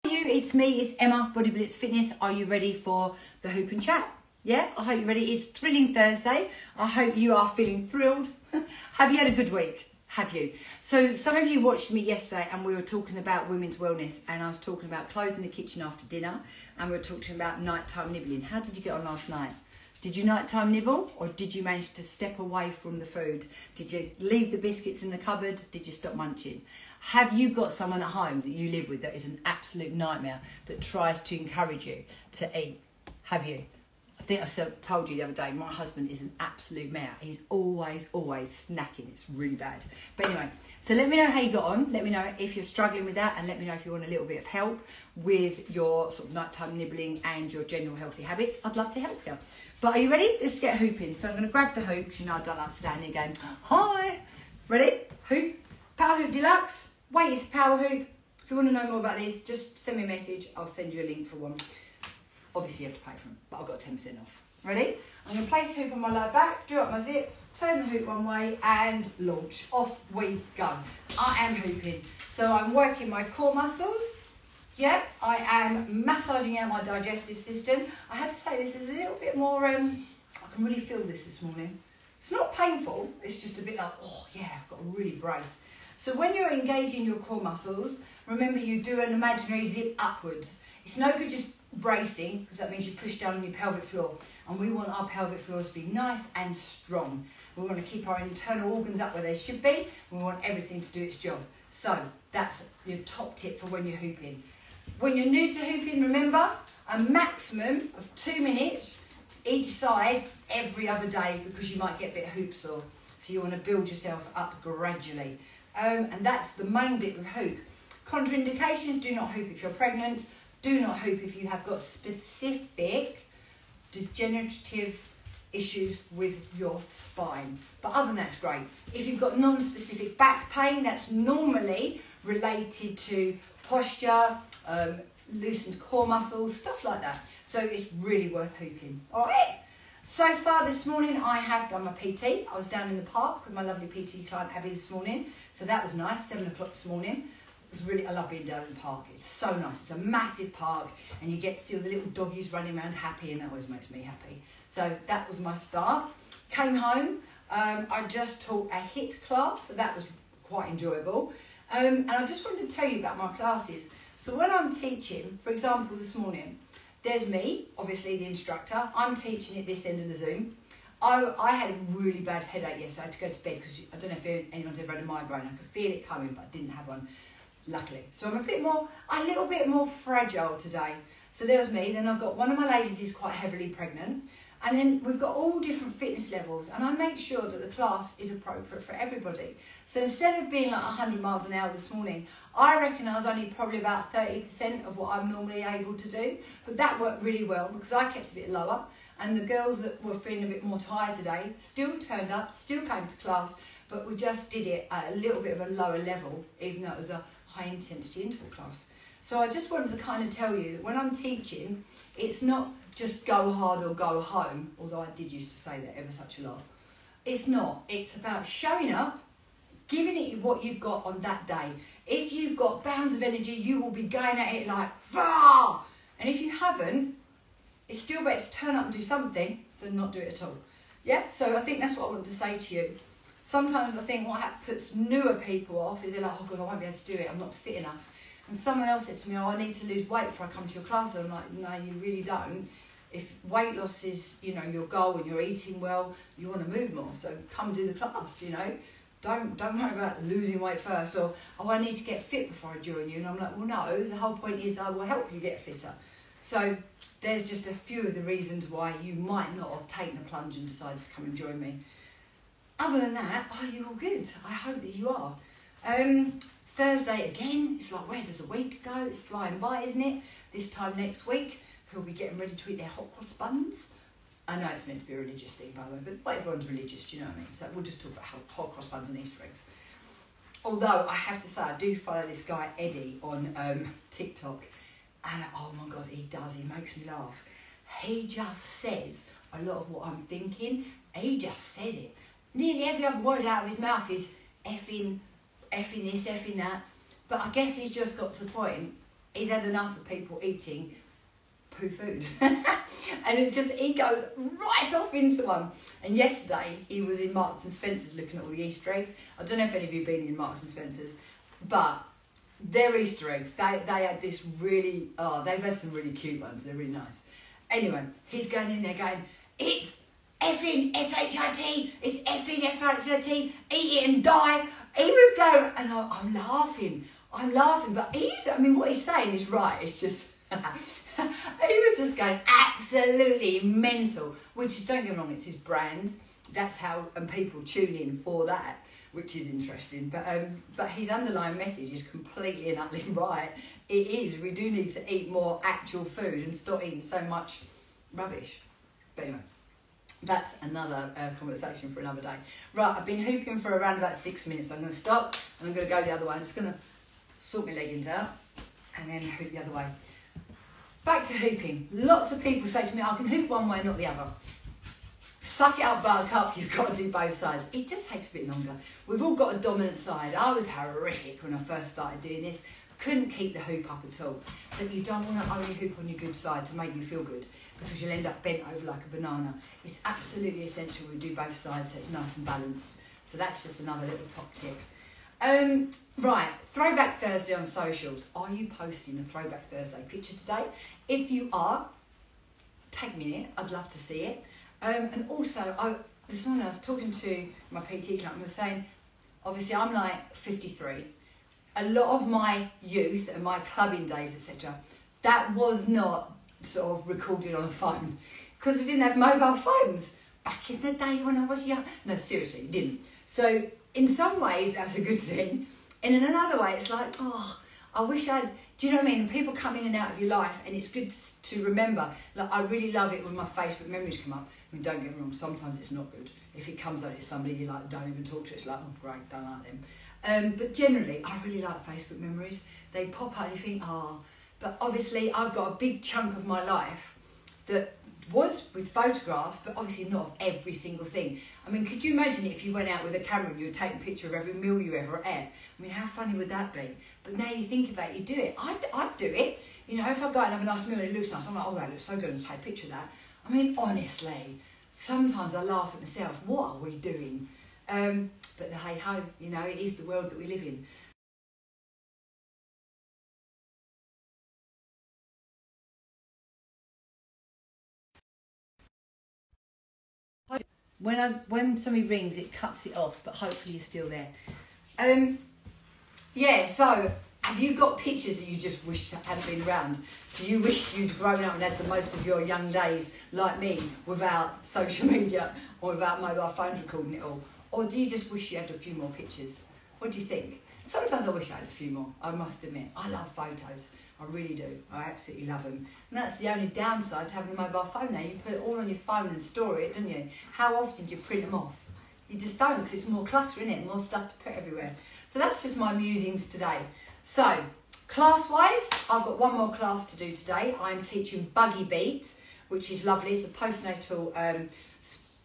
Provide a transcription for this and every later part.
It's me, it's Emma, Body Blitz Fitness. Are you ready for the hoop and chat? Yeah, I hope you're ready. It's Thrilling Thursday. I hope you are feeling thrilled. Have you had a good week? Have you? So some of you watched me yesterday and we were talking about women's wellness, and I was talking about closing the kitchen after dinner, and we were talking about nighttime nibbling. How did you get on last night? Did you nighttime nibble, or did you manage to step away from the food? Did you leave the biscuits in the cupboard? Did you stop munching? Have you got someone at home that you live with that is an absolute nightmare, that tries to encourage you to eat? Have you? I think I told you the other day, my husband is an absolute mare. He's always snacking. It's really bad. But anyway, so let me know how you got on. Let me know if you're struggling with that, and let me know if you want a little bit of help with your sort of nighttime nibbling and your general healthy habits. I'd love to help you. But are you ready? Let's get hooping. So I'm going to grab the hoop, because you know I don't like standing again. Hi. Ready? Hoop. Power Hoop Deluxe. Weighted power hoop. If you want to know more about this, just send me a message. I'll send you a link for one. Obviously you have to pay for them, but I've got 10% off. Ready? I'm going to place the hoop on my lower back, do up my zip, turn the hoop one way and launch. Off we go. I am hooping. So I'm working my core muscles. Yeah, I am massaging out my digestive system. I had to say this is a little bit more, I can really feel this morning. It's not painful, it's just a bit like, oh yeah, I've got to really brace. So when you're engaging your core muscles, remember you do an imaginary zip upwards. It's no good just bracing, because that means you push down on your pelvic floor. And we want our pelvic floors to be nice and strong. We want to keep our internal organs up where they should be. We want everything to do its job. So that's your top tip for when you're hooping. When you're new to hooping, remember, a maximum of 2 minutes each side every other day, because you might get a bit hoop sore. So you want to build yourself up gradually. And that's the main bit of hoop. Contraindications: do not hoop if you're pregnant. Do not hoop if you have got specific degenerative issues with your spine. But other than that, it's great. If you've got non-specific back pain, that's normally related to posture, loosened core muscles, stuff like that. So it's really worth hooping. All right. So far this morning, I have done my PT. I was down in the park with my lovely PT client Abby this morning. So that was nice, 7 o'clock this morning. It was really, I love being down in the park. It's so nice. It's a massive park, and you get to see all the little doggies running around happy, and that always makes me happy. So that was my start. Came home. I just taught a HIIT class, so that was quite enjoyable. And I just wanted to tell you about my classes. So when I'm teaching, for example, this morning, there's me, obviously the instructor. I'm teaching at this end of the Zoom. I had a really bad headache yesterday. I had to go to bed because I don't know if anyone's ever had a migraine. I could feel it coming, but I didn't have one, luckily. So I'm a little bit more fragile today. So there's me. Then I've got one of my ladies who's quite heavily pregnant. And then we've got all different fitness levels, and I make sure that the class is appropriate for everybody. So instead of being like 100 miles an hour this morning, I reckon I was only probably about 30% of what I'm normally able to do. But that worked really well because I kept a bit lower, and the girls that were feeling a bit more tired today still turned up, still came to class, but we just did it at a little bit of a lower level, even though it was a high intensity interval class. So I just wanted to kind of tell you that when I'm teaching, it's not just go hard or go home, although I did used to say that ever such a lot. It's not. It's about showing up, giving it what you've got on that day. If you've got bounds of energy, you will be going at it like, Vah! And if you haven't, it's still better to turn up and do something than not do it at all. Yeah, so I think that's what I want to say to you. Sometimes I think what puts newer people off is they're like, oh God, I won't be able to do it, I'm not fit enough. And someone else said to me, oh, I need to lose weight before I come to your class. And I'm like, no, you really don't. If weight loss is, your goal and you're eating well, you want to move more. So come do the class, Don't worry about losing weight first, or, oh, I need to get fit before I join you. And I'm like, well, no, the whole point is I will help you get fitter. So there's just a few of the reasons why you might not have taken the plunge and decided to come and join me. Other than that, are you all good? I hope that you are. Thursday again, it's like, where does the week go? It's flying by, isn't it? This time next week, who'll be getting ready to eat their hot cross buns. I know it's meant to be a religious thing, by the way, but everyone's religious, do you know what I mean? So we'll just talk about hot cross buns and Easter eggs. Although I have to say, I do follow this guy, Eddie, on TikTok. And oh my God, he makes me laugh. He just says a lot of what I'm thinking. He just says it. Nearly every other word out of his mouth is effing this, effing that. But I guess he's just got to the point. he's had enough of people eating poo food. And he goes right off into one. And yesterday he was in Marks and Spencer's looking at all the Easter eggs. I don't know if any of you have been in Marks and Spencer's, but their Easter eggs, they had this really, they've had some really cute ones, they're really nice. Anyway, he's going in there going, it's effing S-H-I-T, it's effing F-I-T, eat it and die. He was going, and I'm laughing, but what he's saying is right, it's just, he was just going absolutely mental, which is, don't get me wrong, it's his brand, that's how, and people tune in for that, which is interesting, but his underlying message is completely and utterly right. It is, we do need to eat more actual food and stop eating so much rubbish. But anyway, that's another conversation for another day. Right, I've been hooping for around about 6 minutes. I'm going to stop and I'm going to go the other way. I'm just going to sort my leggings out and then hoop the other way. Back to hooping. Lots of people say to me, I can hoop one way, not the other. Suck it up, buttercup, you've got to do both sides. It just takes a bit longer. We've all got a dominant side. I was horrific when I first started doing this. Couldn't keep the hoop up at all. But you don't want to only hoop on your good side to make you feel good, because you'll end up bent over like a banana. It's absolutely essential we do both sides so it's nice and balanced. So that's just another little top tip. Right, Throwback Thursday on socials. Are you posting a Throwback Thursday picture today? If you are, tag me in it. I'd love to see it. And also, this morning I was talking to my PT client and was saying, obviously I'm like 53. A lot of my youth and my clubbing days, etc., that was not sort of recorded on a phone, because we didn't have mobile phones back in the day when I was young. No, seriously, we didn't. So in some ways that's a good thing, and in another way it's like, I wish I'd, do you know what I mean? People come in and out of your life, and it's good to remember. Like, I really love it when my Facebook memories come up. I mean, don't get me wrong, sometimes it's not good. If it comes out it's somebody you like, don't even talk to, it's like, oh great, don't like them. But generally, I really like Facebook memories. They pop out and you think, but obviously I've got a big chunk of my life that was with photographs, but obviously not of every single thing. I mean, could you imagine if you went out with a camera and you would take a picture of every meal you ever ate? I mean, how funny would that be? But now you think about it, you do it. I'd do it. You know, if I go out and have a nice meal and it looks nice, I'm like, oh, that looks so good, and take a picture of that. I mean, honestly, sometimes I laugh at myself. What are we doing? But hey ho, you know, it is the world that we live in. When somebody rings, it cuts it off, but hopefully you're still there. Yeah, so have you got pictures that you just wish hadn't been around? Do you wish you'd grown up and had the most of your young days like me, without social media or without mobile phones recording it all? Or do you just wish you had a few more pictures? What do you think? Sometimes I wish I had a few more, I must admit. I love photos, I really do. I absolutely love them. And that's the only downside to having a mobile phone now. You put it all on your phone and store it, don't you? How often do you print them off? You just don't, because it's more clutter, isn't it? More stuff to put everywhere. So that's just my musings today. So, class-wise, I've got one more class to do today. I'm teaching Buggy Beat, which is lovely. It's a postnatal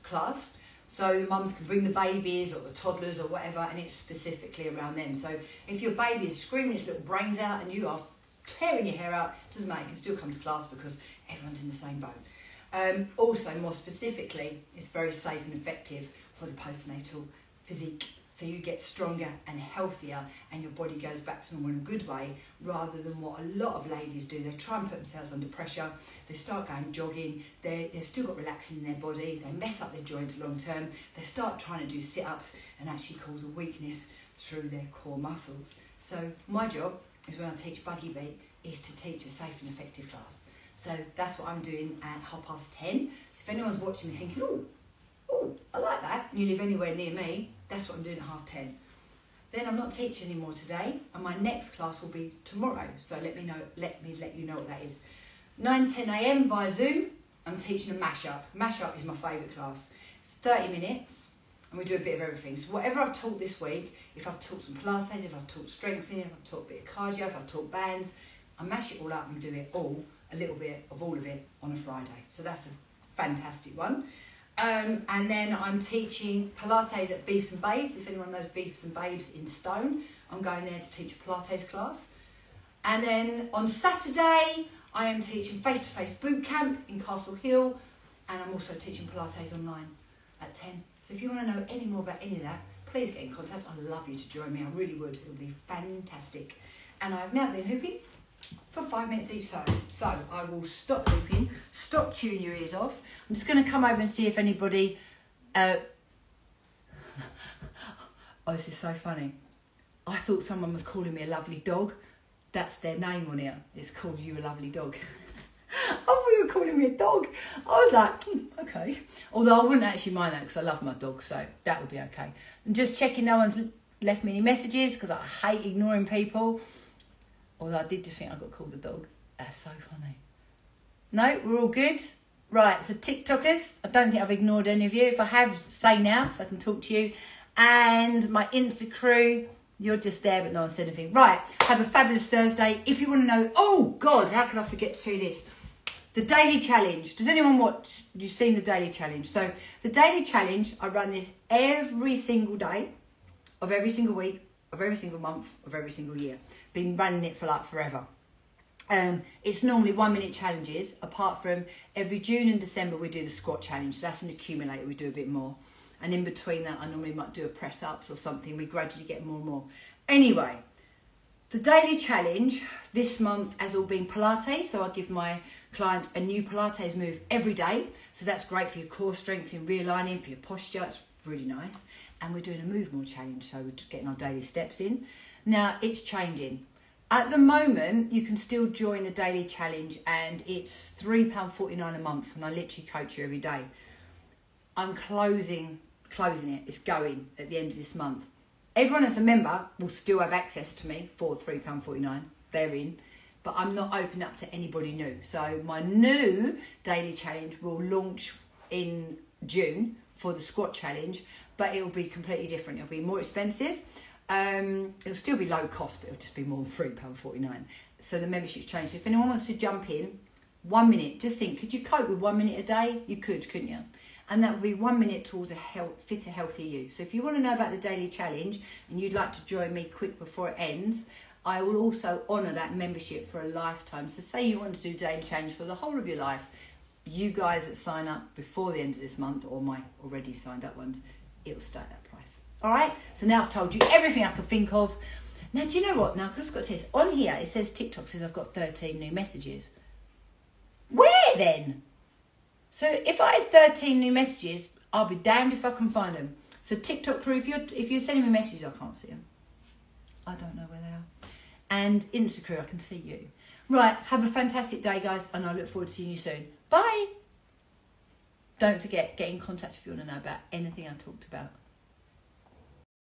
class. So mums can bring the babies or the toddlers or whatever, and it's specifically around them. So if your baby is screaming its little brains out and you are tearing your hair out, it doesn't matter, you can still come to class because everyone's in the same boat. Also, more specifically, it's very safe and effective for the postnatal physique. So you get stronger and healthier and your body goes back to normal in a good way, rather than what a lot of ladies do. They try and put themselves under pressure, they start going jogging, they've still got relaxing in their body, they mess up their joints long term, they start trying to do sit-ups and actually cause a weakness through their core muscles. So my job is, when I teach Buggy Beat, is to teach a safe and effective class. So that's what I'm doing at 10:30. So if anyone's watching me thinking, oh, I like that, and you live anywhere near me, that's what I'm doing at 10:30. Then I'm not teaching anymore today, and my next class will be tomorrow. So let me let you know what that is. 9:10 a.m. via Zoom. I'm teaching a mashup. Mashup is my favourite class. It's 30 minutes, and we do a bit of everything. So whatever I've taught this week, if I've taught some Pilates, if I've taught strengthening, if I've taught a bit of cardio, if I've taught bands, I mash it all up and do it all, a little bit of all of it on a Friday. So that's a fantastic one. And then I'm teaching Pilates at Beefs and Babes. If anyone knows Beefs and Babes in Stone, I'm going there to teach a Pilates class. And then on Saturday, I am teaching face-to-face boot camp in Castle Hill, and I'm also teaching Pilates online at 10. So if you want to know any more about any of that, please get in contact. I'd love you to join me. I really would. It would be fantastic. And I've now been hooping for 5 minutes each side. So I will stop hooping, stop chewing your ears off. I'm just going to come over and see if anybody... oh, this is so funny. I thought someone was calling me a lovely dog. That's their name on here. It's called You a Lovely Dog. I thought you were calling me a dog. I was like, okay. Although I wouldn't actually mind that because I love my dog, so that would be okay. And just checking no one's left me any messages because I hate ignoring people. Although I did just think I got called a dog. That's so funny. No, we're all good. Right, so TikTokers, I don't think I've ignored any of you. If I have, say now so I can talk to you. And my Insta crew, you're just there but no one said anything. Right, have a fabulous Thursday. If you want to know, oh God, how can I forget to say this? The Daily Challenge. Does anyone watch? You've seen the Daily Challenge. So the Daily Challenge, I run this every single day of every single week, of every single month, of every single year. Been running it for like forever. It's normally 1 minute challenges, apart from every June and December we do the squat challenge. So that's an accumulator, we do a bit more. And in between that, I normally might do a press ups or something. We gradually get more and more. Anyway, the Daily Challenge this month has all been Pilates. So I give my clients a new Pilates move every day. So that's great for your core strength and realigning, for your posture. It's really nice. And we're doing a move more challenge. So we're just getting our daily steps in. Now it's changing. At the moment, you can still join the Daily Challenge and it's £3.49 a month. And I literally coach you every day. I'm closing it. It's going at the end of this month. Everyone that's a member will still have access to me for £3.49. They're in. But I'm not open up to anybody new. So my new Daily Challenge will launch in June for the squat challenge, but it will be completely different. It'll be more expensive. It'll still be low cost, but it'll just be more than £3.49. So the membership's changed. So if anyone wants to jump in, 1 minute, just think, could you cope with 1 minute a day? You could, couldn't you? And that would be 1 minute towards a fitter, healthier you. So if you want to know about the Daily Challenge and you'd like to join me quick before it ends, I will also honour that membership for a lifetime. So say you want to do Daily Challenge for the whole of your life, you guys that sign up before the end of this month, or my already signed up ones, it will stay at that price. All right? So now I've told you everything I can think of. Now, do you know what? Now, because I've got to tell you, on here, it says TikTok says I've got 13 new messages. Where then? So if I had 13 new messages, I'll be damned if I can find them. So TikTok crew, if you're sending me messages, I can't see them. I don't know where they are. And Insta crew, I can see you. Right, have a fantastic day, guys, and I look forward to seeing you soon. Bye. Don't forget, get in contact if you want to know about anything I talked about.